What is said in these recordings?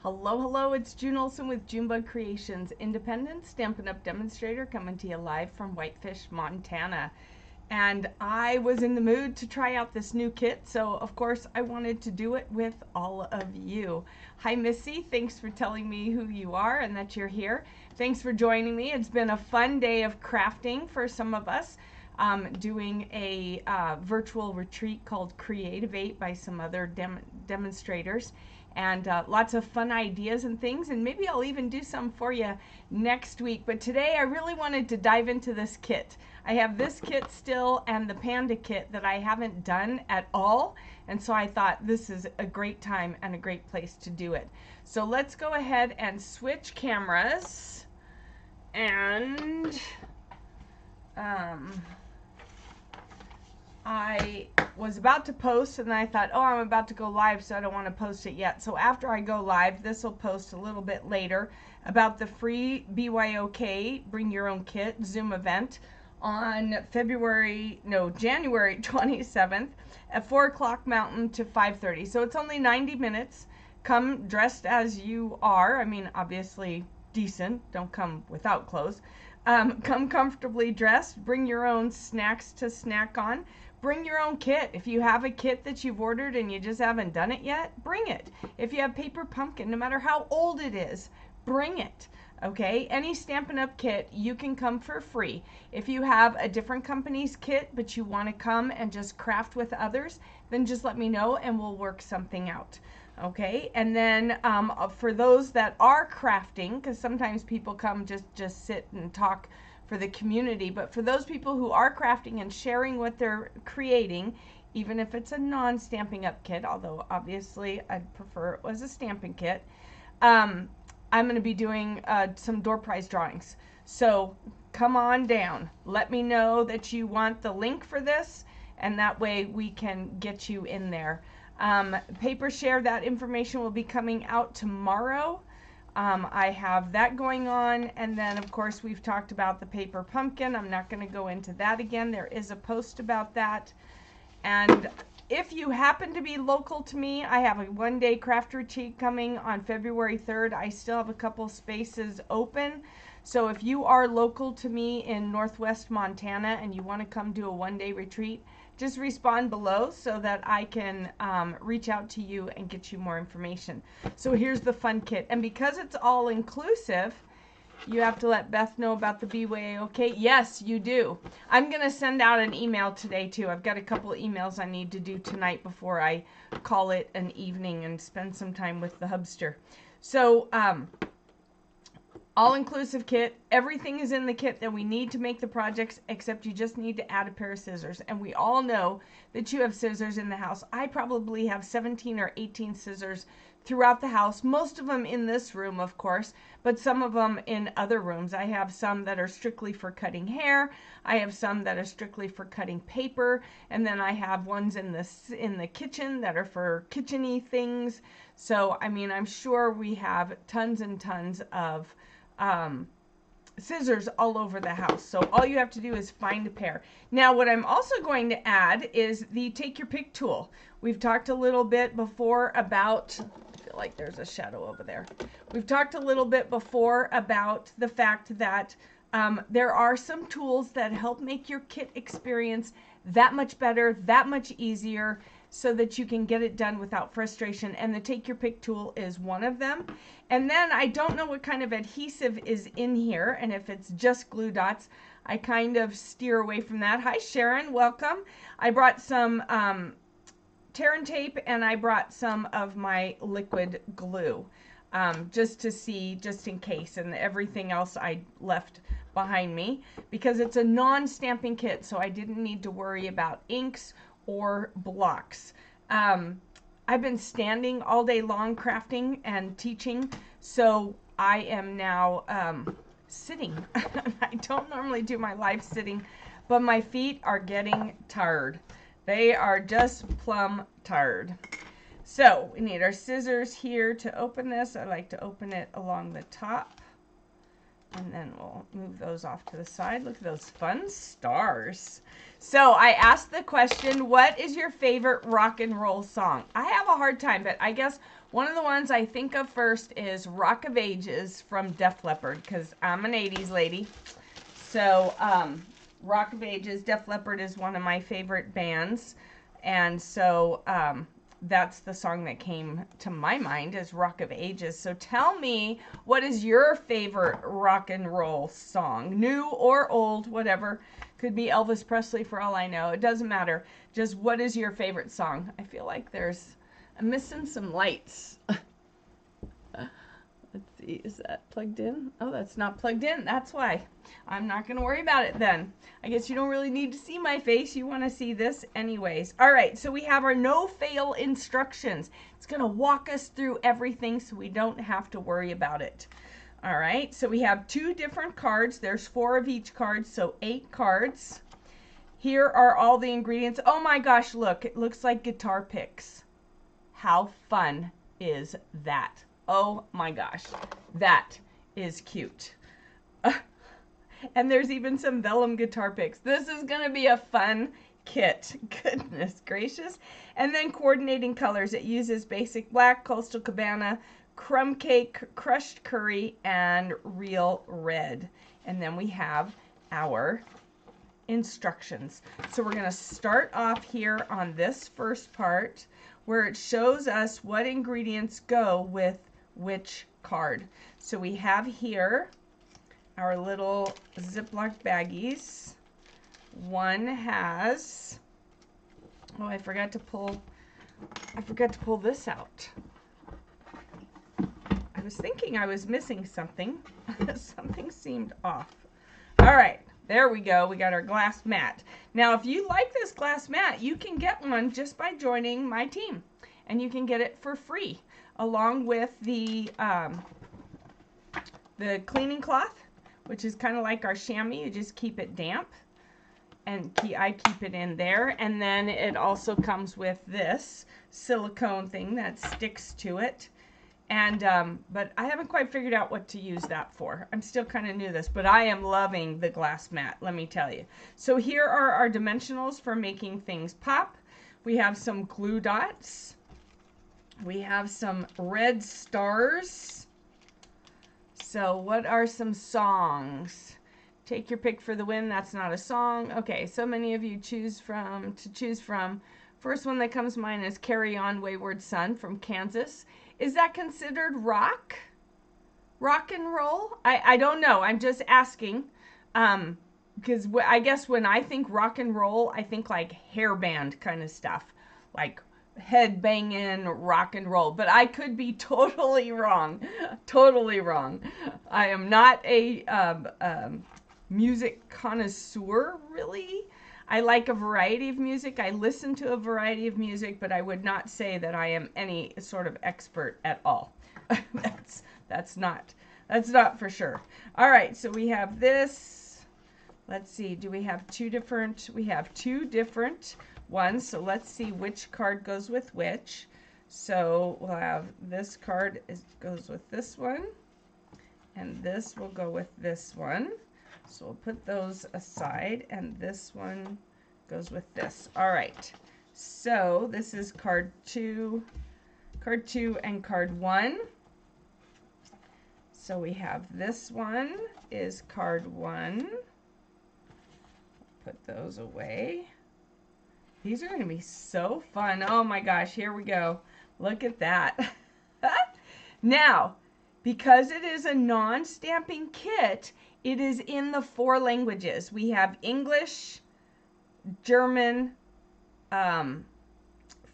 Hello, hello, it's June Olson with JunebugCreations, independent Stampin' Up! Demonstrator coming to you live from Whitefish, Montana. And I was in the mood to try out this new kit, so of course I wanted to do it with all of you. Hi Missy, thanks for telling me who you are and that you're here. Thanks for joining me. It's been a fun day of crafting for some of us. Doing a virtual retreat called Creativate by some other demonstrators. And lots of fun ideas and things, and maybe I'll even do some for you next week. But today I really wanted to dive into this kit. I have this kit still and the Panda kit that I haven't done at all, and so I thought this is a great time and a great place to do it. So let's go ahead and switch cameras, and I was about to post, and then I thought, oh, I'm about to go live, so I don't want to post it yet. So after I go live, this will post a little bit later about the free BYOK, Bring Your Own Kit, Zoom event on January 27th at 4 o'clock Mountain to 5:30. So it's only 90 minutes. Come dressed as you are. I mean, obviously decent. Don't come without clothes. Come comfortably dressed. Bring your own snacks to snack on. Bring your own kit. If you have a kit that you've ordered and you just haven't done it yet, bring it. If you have paper pumpkin, no matter how old it is, bring it. Okay? Any Stampin' Up! Kit, you can come for free. If you have a different company's kit, but you want to come and just craft with others, then just let me know and we'll work something out. Okay? And then for those that are crafting, because sometimes people come just sit and talk for the community, but for those people who are crafting and sharing what they're creating, even if it's a non-Stampin' Up! Kit, although obviously I'd prefer it was a stamping kit, I'm going to be doing some door prize drawings. So come on down. Let me know that you want the link for this, and that way we can get you in there. Paper share, that information will be coming out tomorrow. I have that going on, and then of course we've talked about the paper pumpkin. I'm not going to go into that again. There is a post about that. And if you happen to be local to me, I have a one-day craft retreat coming on February 3rd. I still have a couple spaces open. So if you are local to me in Northwest Montana and you want to come do a one-day retreat, just respond below so that I can reach out to you and get you more information. So here's the fun kit. And because it's all inclusive, you have to let Beth know about the BYOK. Yes, you do. I'm going to send out an email today too. I've got a couple of emails I need to do tonight before I call it an evening and spend some time with the hubster. So all-inclusive kit. Everything is in the kit that we need to make the projects, except you just need to add a pair of scissors. And we all know that you have scissors in the house. I probably have 17 or 18 scissors throughout the house, most of them in this room, of course, but some of them in other rooms. I have some that are strictly for cutting hair. I have some that are strictly for cutting paper, and then I have ones in the kitchen that are for kitchen-y things. So, I mean, I'm sure we have tons and tons of scissors all over the house. So all you have to do is find a pair. Now what I'm also going to add is the take your pick tool. We've talked a little bit before about, I feel like there's a shadow over there. We've talked a little bit before about the fact that there are some tools that help make your kit experience that much better, that much easier, so that you can get it done without frustration, and the take your pick tool is one of them. And then I don't know what kind of adhesive is in here, and if it's just glue dots, I kind of steer away from that. Hi Sharon, welcome. I brought some tear and tape, and I brought some of my liquid glue just to see, just in case, and everything else I left behind me because it's a non-stamping kit, so I didn't need to worry about inks or blocks. I've been standing all day long crafting and teaching, so I am now sitting. I don't normally do my live sitting, but my feet are getting tired. They are just plumb tired. So we need our scissors here to open this. I like to open it along the top, and then we'll move those off to the side. Look at those fun stars. So I asked the question, what is your favorite rock and roll song? I have a hard time, but I guess One of the ones I think of first is Rock of Ages from Def Leppard, because I'm an 80s lady. So Rock of Ages, Def Leppard is one of my favorite bands. And so that's the song that came to my mind, is Rock of Ages. So tell me, what is your favorite rock and roll song? New or old, whatever. Could be Elvis Presley for all I know. It doesn't matter. Just what is your favorite song? I feel like I'm missing some lights. Let's see, is that plugged in? Oh, that's not plugged in. That's why. I'm not going to worry about it then. I guess you don't really need to see my face. You want to see this anyways. All right, so we have our no-fail instructions. It's going to walk us through everything so we don't have to worry about it. All right, so we have 2 different cards. There's 4 of each card, so 8 cards. Here are all the ingredients. Oh my gosh, look, it looks like guitar picks. How fun is that? Oh my gosh, that is cute. And there's even some vellum guitar picks. This is going to be a fun kit. Goodness gracious. And then coordinating colors. It uses basic black, Coastal Cabana, crumb cake, crushed curry, and real red. And then we have our instructions. So we're going to start off here on this first part where it shows us what ingredients go with which card. So we have here our little Ziploc baggies. One has, oh, I forgot to pull this out. I was thinking I was missing something. Something seemed off. All right, there we go. We got our glass mat. Now, if you like this glass mat, you can get one just by joining my team, and you can get it for free along with the cleaning cloth, which is kind of like our chamois. You just keep it damp, and I keep it in there. And then it also comes with this silicone thing that sticks to it. And but I haven't quite figured out what to use that for. I'm still kind of new to this, but I am loving the glass mat, let me tell you. So here are our dimensionals for making things pop. We have some glue dots. We have some red stars. So what are some songs? Take your pick for the win. That's not a song. Okay, so many of you choose from. First one that comes to mind is Carry On Wayward Son from Kansas. Is that considered rock? Rock and roll? I don't know. I'm just asking. Because I guess when I think rock and roll, I think like hair band kind of stuff. Like head banging rock and roll. But I could be totally wrong. Totally wrong. I am not a music connoisseur, really. I like a variety of music. I listen to a variety of music, but I would not say that I am any sort of expert at all. That's not for sure. All right, so we have this. Let's see. Do we have two different? We have 2 different ones. So let's see which card goes with which. So we'll have this card goes with this one, and this will go with this one. So we'll put those aside, and this one goes with this. All right. So this is card 2, and card 1. So we have this one is card 1. Put those away. These are going to be so fun. Oh my gosh, here we go. Look at that. Now, because it is a non-stamping kit, it is in the 4 languages. We have English, German,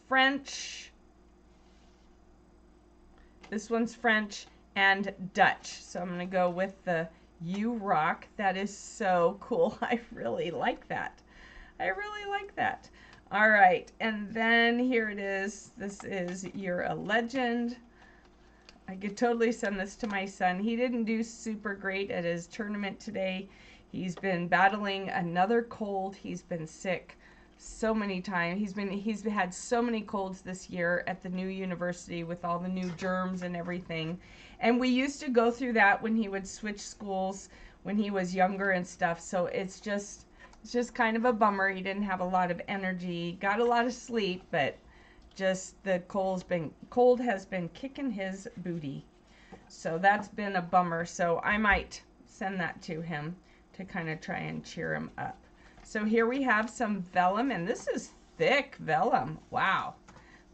French, this one's French, and Dutch. So I'm going to go with the You Rock. That is so cool. I really like that. I really like that. All right, and then here it is. This is You're a Legend. I could totally send this to my son. He didn't do super great at his tournament today. He's been battling another cold. He's been sick so many times. He's had so many colds this year at the new university with all the new germs and everything. And we used to go through that when he would switch schools when he was younger and stuff. So it's just kind of a bummer. He didn't have a lot of energy, got a lot of sleep, but just the cold has been kicking his booty. So that's been a bummer. So I might send that to him to kind of try and cheer him up. So here we have some vellum, and this is thick vellum. Wow,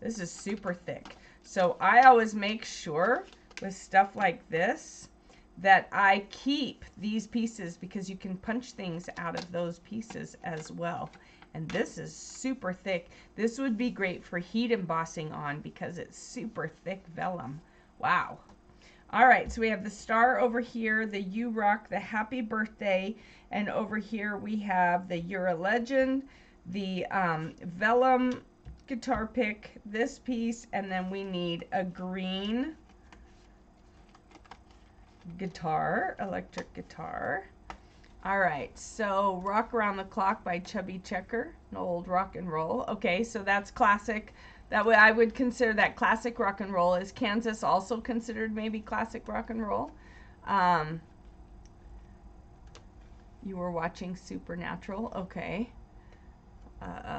this is super thick. So I always make sure with stuff like this that I keep these pieces, because you can punch things out of those pieces as well. And this is super thick. This would be great for heat embossing on because it's super thick vellum. Wow. All right, so we have the star over here, the You Rock, the Happy Birthday, and over here we have the You're a Legend, the vellum guitar pick, this piece, and then we need a green guitar, electric guitar. All right, so Rock Around the Clock by Chubby Checker, an old rock and roll. Okay, so that's classic. That way I would consider that classic rock and roll. Is Kansas also considered maybe classic rock and roll? You were watching Supernatural. Okay.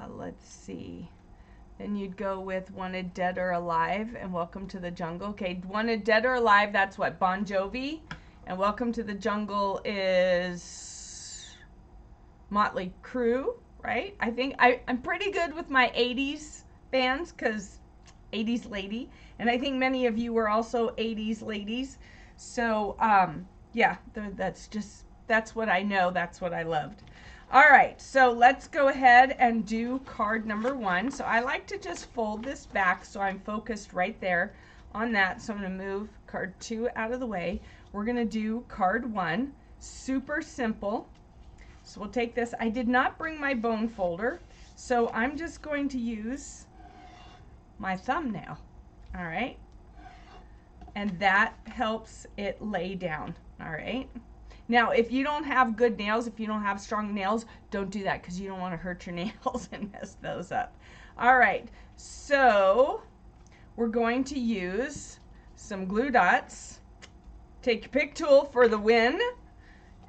Let's see. Then you'd go with Wanted Dead or Alive and Welcome to the Jungle. Okay, Wanted Dead or Alive, that's what, Bon Jovi. And Welcome to the Jungle is Motley Crue, right? I think I'm pretty good with my 80s bands because 80s lady. And I think many of you were also 80s ladies. So, yeah, that's what I know. That's what I loved. All right, so let's go ahead and do card number 1. So I like to just fold this back so I'm focused right there on that. So I'm going to move card 2 out of the way. We're going to do card 1. Super simple. So we'll take this. I did not bring my bone folder, so I'm just going to use my thumbnail. All right. And that helps it lay down. All right. Now, if you don't have good nails, if you don't have strong nails, don't do that because you don't want to hurt your nails and mess those up. All right, so we're going to use some glue dots. Take your pick tool for the win,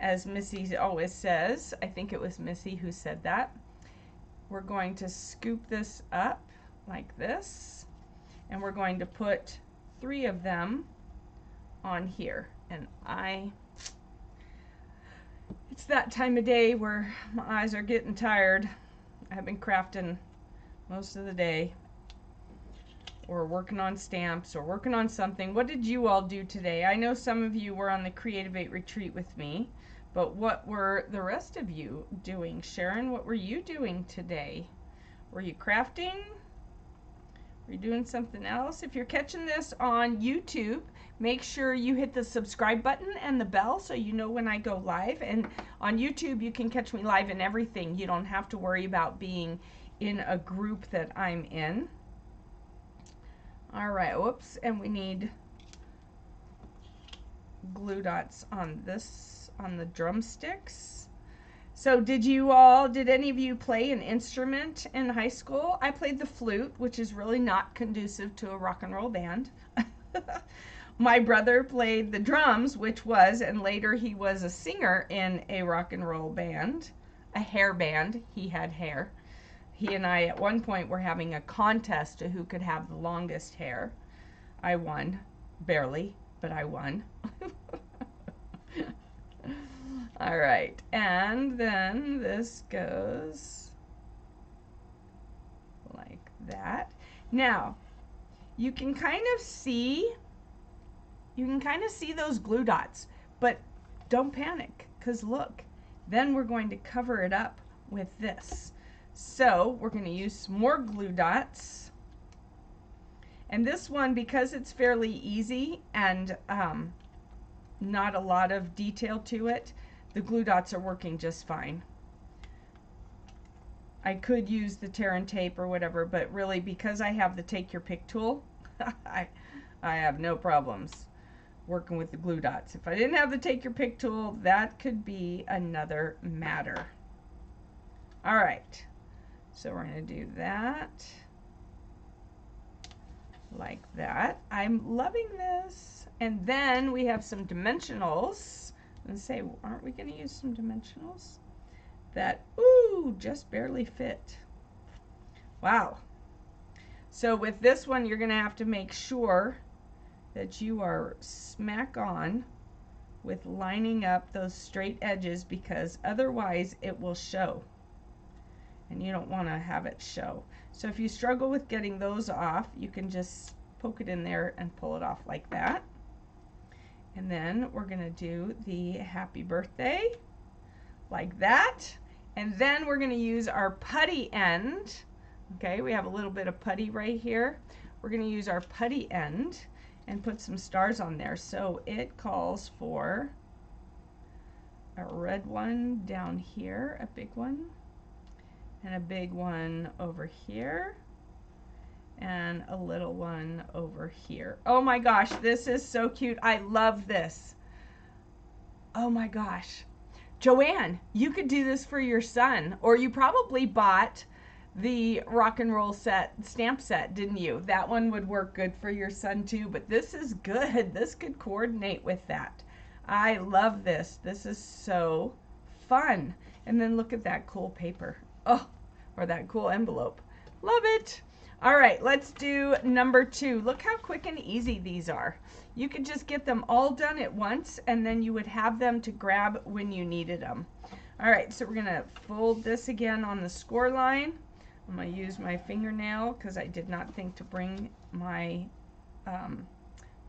as Missy always says. I think it was Missy who said that. We're going to scoop this up like this, and we're going to put 3 of them on here. And it's that time of day where my eyes are getting tired. I've been crafting most of the day, or working on stamps, or working on something. What did you all do today? I know some of you were on the Creative 8 retreat with me, but what were the rest of you doing? Sharon, what were you doing today? Were you crafting? Were you doing something else? If you're catching this on YouTube, make sure you hit the subscribe button and the bell so you know when I go live. And on YouTube, you can catch me live in everything. You don't have to worry about being in a group that I'm in. All right, whoops, and we need glue dots on this, on the drumsticks. So did any of you play an instrument in high school? I played the flute, which is really not conducive to a rock and roll band. My brother played the drums, which was, and later he was a singer in a rock and roll band, a hair band. He had hair. He and I at one point were having a contest to who could have the longest hair. I won, barely, but I won. All right, and then this goes like that. Now, you can kind of see those glue dots, but don't panic, because look, then we're going to cover it up with this. So we're going to use some more glue dots. And this one, because it's fairly easy and not a lot of detail to it, the glue dots are working just fine. I could use the tear and tape or whatever, but really because I have the take your pick tool, I have no problems working with the glue dots. If I didn't have the take your pick tool, that could be another matter. All right, so we're going to do that like that. I'm loving this. And then we have some dimensionals. And say, aren't we going to use some dimensionals that, ooh, just barely fit? Wow. So with this one, you're going to have to make sure that you are smack on with lining up those straight edges, because otherwise it will show. And you don't want to have it show. So if you struggle with getting those off, you can just poke it in there and pull it off like that. And then we're going to do the happy birthday like that. And then we're going to use our putty end. Okay, we have a little bit of putty right here. We're going to use our putty end and put some stars on there. So it calls for a red one down here, a big one, and a big one over here, and a little one over here. Oh my gosh, this is so cute. I love this. Oh my gosh. Joanne, you could do this for your son, or you probably bought the rock and roll set, stamp set, didn't you? That one would work good for your son too, but this is good. This could coordinate with that. I love this. This is so fun. And then look at that cool paper. Oh, or that cool envelope. Love it. All right, let's do number 2. Look how quick and easy these are. You could just get them all done at once, and then you would have them to grab when you needed them. All right, so we're gonna fold this again on the score line. I'm gonna use my fingernail because I did not think to bring my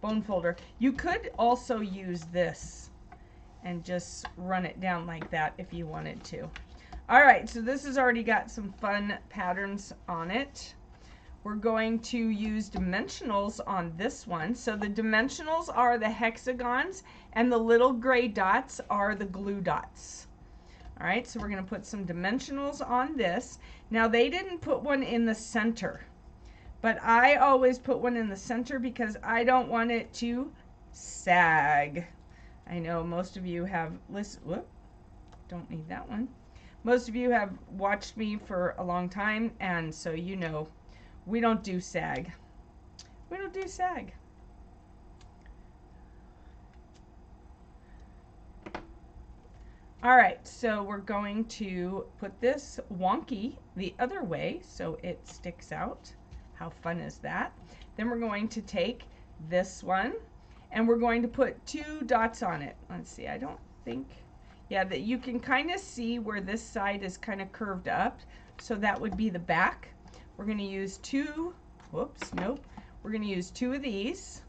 bone folder. You could also use this and just run it down like that if you wanted to. All right, so this has already got some fun patterns on it. We're going to use dimensionals on this one. So the dimensionals are the hexagons, and the little gray dots are the glue dots. All right, so we're going to put some dimensionals on this. Now they didn't put one in the center, but I always put one in the center because I don't want it to sag. I know most of you have listened. Whoop, don't need that one. Most of you have watched me for a long time, and so you know we don't do sag. We don't do sag. All right, so we're going to put this wonky the other way so it sticks out. How fun is that? Then we're going to take this one and we're going to put 2 dots on it. Let's see, I don't think, yeah, that you can kind of see where this side is kind of curved up. So that would be the back. We're going to use 2, whoops, nope. We're going to use 2 of these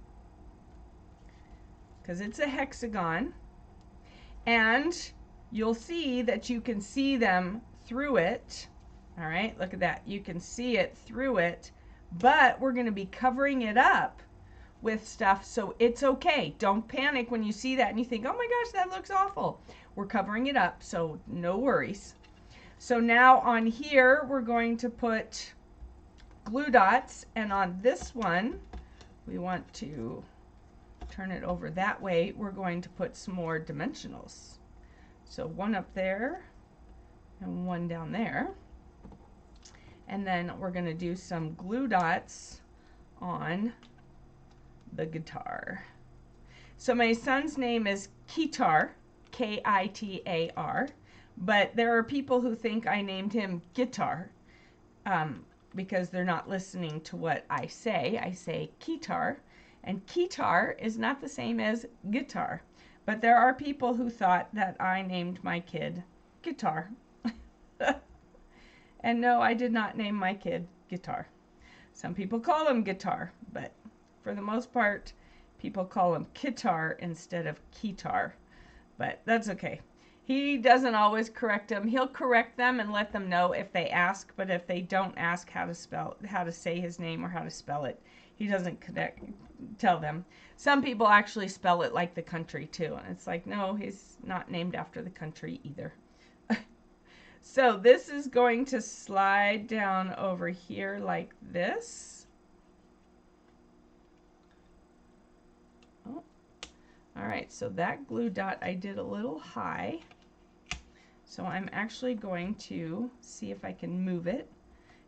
because it's a hexagon. And you'll see that you can see them through it. All right, look at that. You can see it through it, but we're going to be covering it up with stuff, so it's okay. Don't panic when you see that and you think, oh my gosh, that looks awful. We're covering it up, so no worries. So now on here, we're going to put glue dots, and on this one, we want to turn it over that way. We're going to put some more dimensionals. So one up there and one down there. And then we're going to do some glue dots on the guitar. So my son's name is Kitar, K-I-T-A-R, but there are people who think I named him Guitar because they're not listening to what I say. I say Kitar, and Kitar is not the same as guitar. But there are people who thought that I named my kid Guitar. And no, I did not name my kid Guitar. Some people call him Guitar, but for the most part, people call him Kitar instead of Kitar. But that's okay. He doesn't always correct them. He'll correct them and let them know if they ask, but if they don't ask how to say his name or how to spell it, he doesn't tell them. Some people actually spell it like the country too, and it's like, no, he's not named after the country either. So this is going to slide down over here like this. Oh. All right, so that glue dot I did a little high. So I'm actually going to see if I can move it,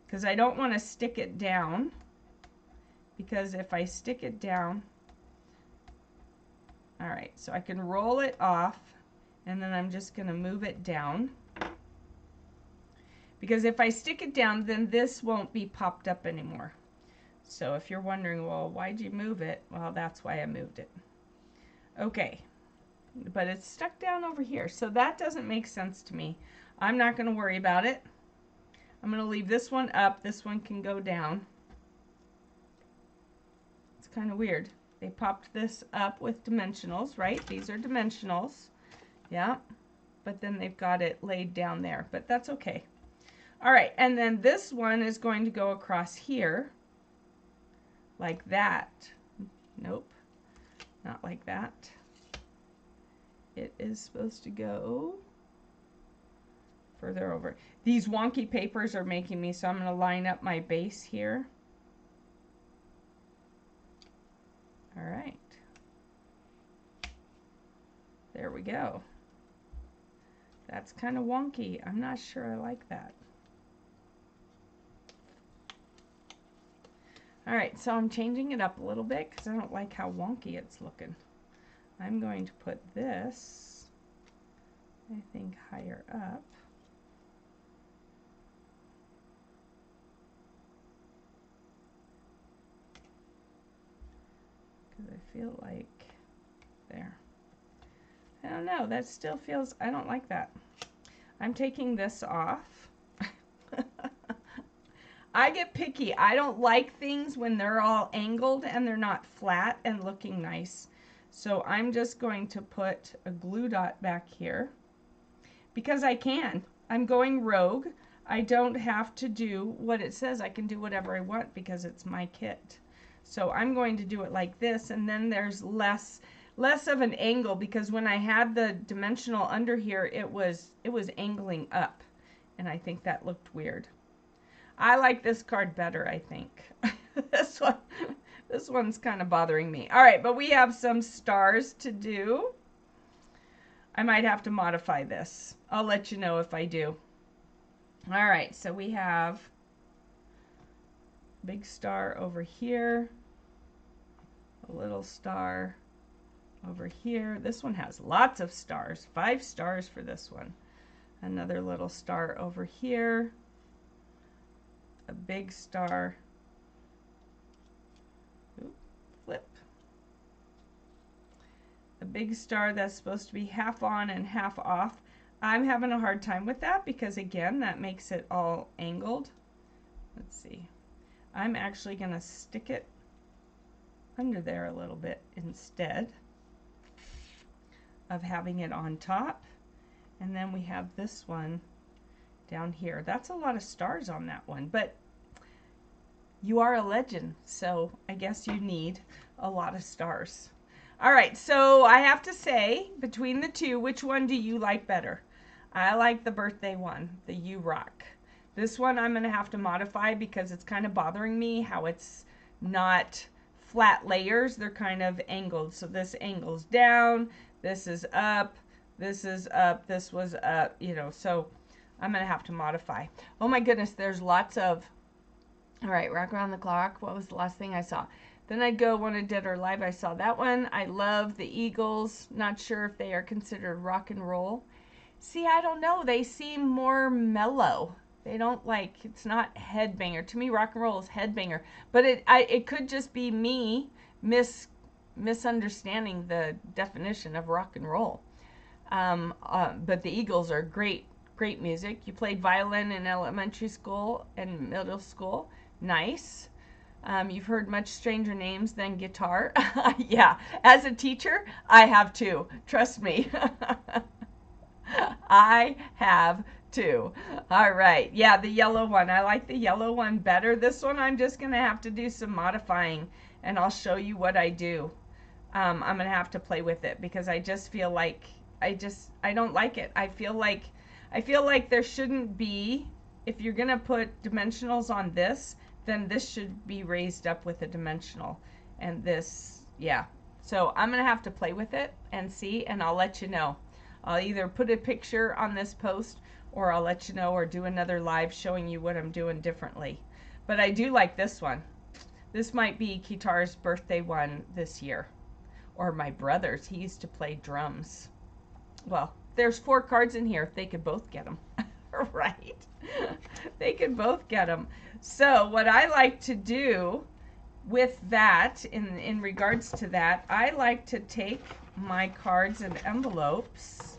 because I don't want to stick it down, because if I stick it down, all right, so I can roll it off, and then I'm just going to move it down. Because if I stick it down, then this won't be popped up anymore. So if you're wondering, well, why'd you move it? Well, that's why I moved it. Okay, but it's stuck down over here, so that doesn't make sense to me. I'm not going to worry about it. I'm going to leave this one up. This one can go down. It's kind of weird. They popped this up with dimensionals, right? These are dimensionals. Yeah, but then they've got it laid down there, but that's okay. All right, and then this one is going to go across here like that. Nope, not like that. It is supposed to go further over. These wonky papers are making me, so I'm going to line up my base here. All right. There we go. That's kind of wonky. I'm not sure I like that. All right, so I'm changing it up a little bit because I don't like how wonky it's looking. I'm going to put this, I think, higher up. Because I feel like, there. I don't know, that still feels, I don't like that. I'm taking this off. I get picky. I don't like things when they're all angled and they're not flat and looking nice. So I'm just going to put a glue dot back here because I can. I'm going rogue. I don't have to do what it says. I can do whatever I want because it's my kit. So I'm going to do it like this, and then there's less of an angle because when I had the dimensional under here, it was angling up, and I think that looked weird. I like this card better, I think. This one's kind of bothering me. All right, but we have some stars to do. I might have to modify this. I'll let you know if I do. All right, so we have a big star over here, a little star over here. This one has lots of stars, 5 stars for this one. Another little star over here. A big star, flip, a big star that's supposed to be half on and half off. I'm having a hard time with that because, again, that makes it all angled. Let's see. I'm actually going to stick it under there a little bit instead of having it on top. And then we have this one down here. That's a lot of stars on that one, but you are a legend, so I guess you need a lot of stars. All right, so I have to say, between the two, which one do you like better? I like the birthday one, the You Rock. This one I'm going to have to modify because it's kind of bothering me how it's not flat layers. They're kind of angled. So this angles down, this is up, this is up, this was up, you know, so I'm going to have to modify. Oh my goodness, there's lots of, all right, Rock Around the Clock. What was the last thing I saw? Then I'd go Wanted Dead or Alive. I saw that one. I love the Eagles. Not sure if they are considered rock and roll. See, I don't know. They seem more mellow. They don't like, it's not headbanger. To me, rock and roll is headbanger. But it could just be me misunderstanding the definition of rock and roll. But the Eagles are great music. You played violin in elementary school and middle school. Nice. You've heard much stranger names than guitar. Yeah, as a teacher, I have too. Trust me. I have too. All right. Yeah, the yellow one. I like the yellow one better. This one I'm just going to have to do some modifying, and I'll show you what I do. I'm going to have to play with it because I just feel like I don't like it. I feel like there shouldn't be, if you're going to put dimensionals on this, then this should be raised up with a dimensional. And this, yeah. So I'm going to have to play with it and see, and I'll let you know. I'll either put a picture on this post, or I'll let you know, or do another live showing you what I'm doing differently. But I do like this one. This might be Kitar's birthday one this year. Or my brother's. He used to play drums. Well, there's 4 cards in here if they could both get them. Right? They could both get them. So what I like to do with that, in regards to that, I like to take my cards and envelopes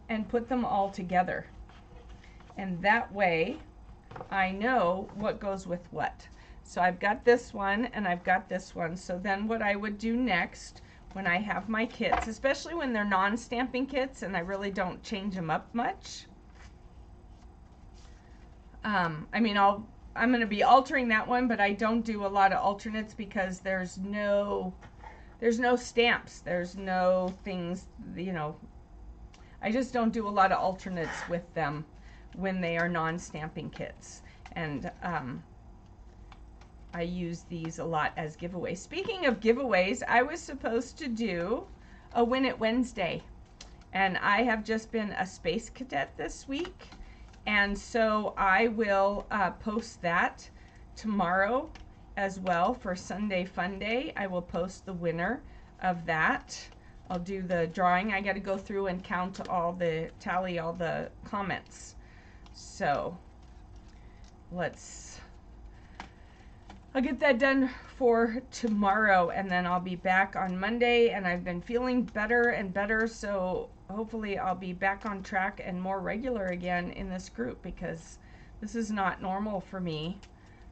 and put them all together. And that way I know what goes with what. So I've got this one and I've got this one. So then what I would do next when I have my kits, especially when they're non-stamping kits and I really don't change them up much. I mean, I'm going to be altering that one, but I don't do a lot of alternates because there's no stamps. There's no things, you know, I just don't do a lot of alternates with them when they are non-stamping kits. And I use these a lot as giveaways. Speaking of giveaways, I was supposed to do a Win It Wednesday, and I have just been a space cadet this week, and so I will post that tomorrow as well for Sunday Fun Day. I will post the winner of that. I'll do the drawing. I got to go through and tally all the comments. So I'll get that done for tomorrow, and then I'll be back on Monday, and I've been feeling better and better, so hopefully I'll be back on track and more regular again in this group, because this is not normal for me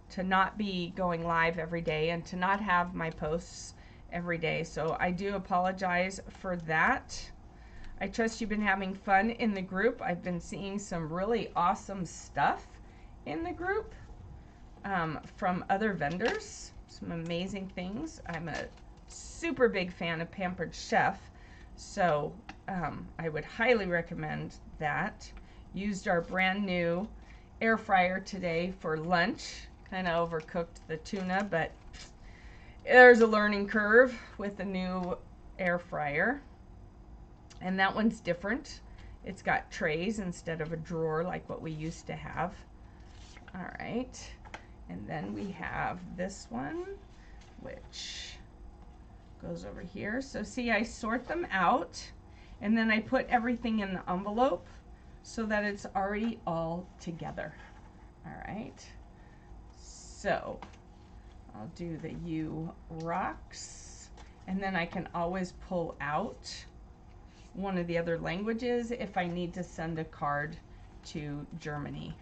to not be going live every day and to not have my posts every day. So I do apologize for that. I trust you've been having fun in the group. I've been seeing some really awesome stuff in the group from other vendors, some amazing things. I'm a super big fan of Pampered Chef, so I would highly recommend that. Used our brand new air fryer today for lunch. Kind of overcooked the tuna, but there's a learning curve with the new air fryer. And that one's different. It's got trays instead of a drawer like what we used to have. All right. And then we have this one, which goes over here. So see, I sort them out, and then I put everything in the envelope so that it's already all together. All right. So I'll do the U rocks, and then I can always pull out one of the other languages if I need to send a card to Germany,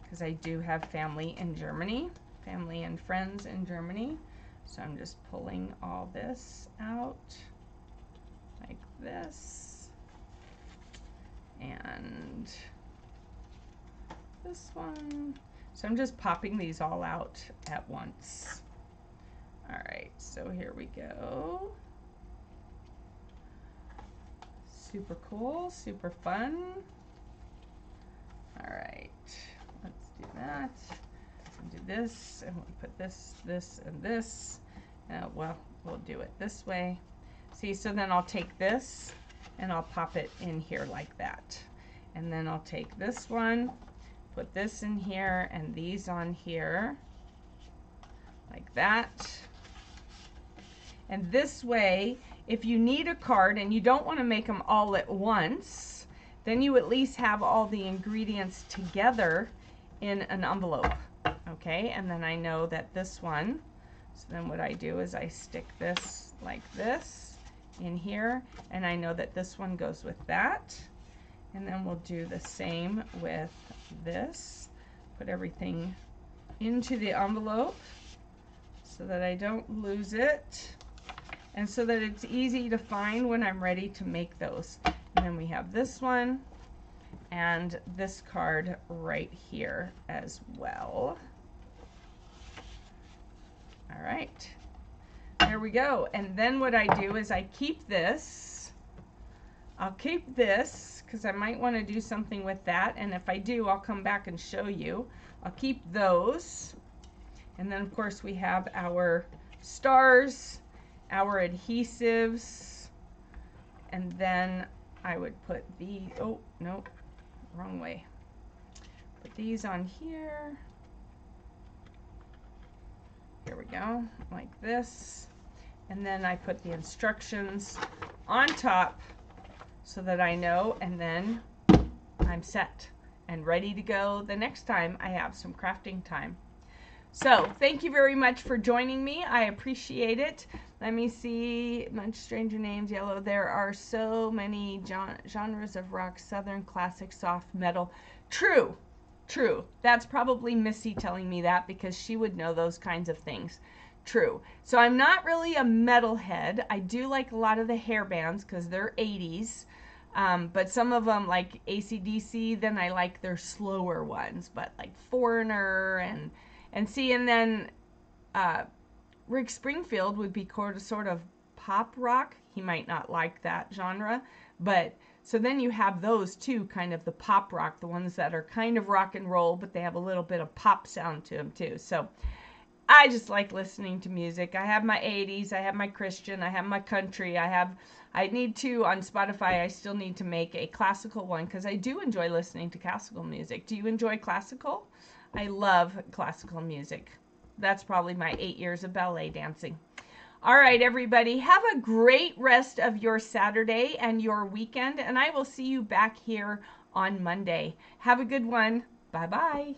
because I do have family in Germany, family and friends in Germany. So I'm just pulling all this out like this, and this one. So I'm just popping these all out at once. All right, so here we go. Super cool, super fun. All right, let's do that. And do this, and we'll put this, this, and this. Well, we'll do it this way. See, so then I'll take this and I'll pop it in here like that. And then I'll take this one, put this in here, and these on here like that. And this way, if you need a card and you don't want to make them all at once, then you at least have all the ingredients together in an envelope. Okay, and then I know that this one, so then what I do is I stick this like this in here, and I know that this one goes with that. And then we'll do the same with this. Put everything into the envelope so that I don't lose it, and so that it's easy to find when I'm ready to make those. And then we have this one and this card right here as well. All right, there we go. And then what I do is I keep this. I'll keep this because I might want to do something with that, and if I do, I'll come back and show you. I'll keep those, and then of course we have our stars, our adhesives, and then I would put the, oh no, wrong way. Put these on here. Here we go, like this. And then I put the instructions on top so that I know, and then I'm set and ready to go the next time I have some crafting time. So thank you very much for joining me. I appreciate it. Let me see. Much Stranger Names, Yellow. There are so many genres of rock, southern, classic, soft, metal. True. True. That's probably Missy telling me that because she would know those kinds of things. True. So I'm not really a metalhead. I do like a lot of the hair bands because they're 80s. But some of them, like AC/DC, then I like their slower ones. But like Foreigner and see, and then Rick Springfield would be sort of pop rock. He might not like that genre, but so then you have those two, kind of the pop rock, the ones that are kind of rock and roll, but they have a little bit of pop sound to them too. So I just like listening to music. I have my 80s, I have my Christian, I have my country, I need to, on Spotify, I still need to make a classical one because I do enjoy listening to classical music. Do you enjoy classical? I love classical music. That's probably my 8 years of ballet dancing. All right, everybody, have a great rest of your Saturday and your weekend, and I will see you back here on Monday. Have a good one. Bye-bye.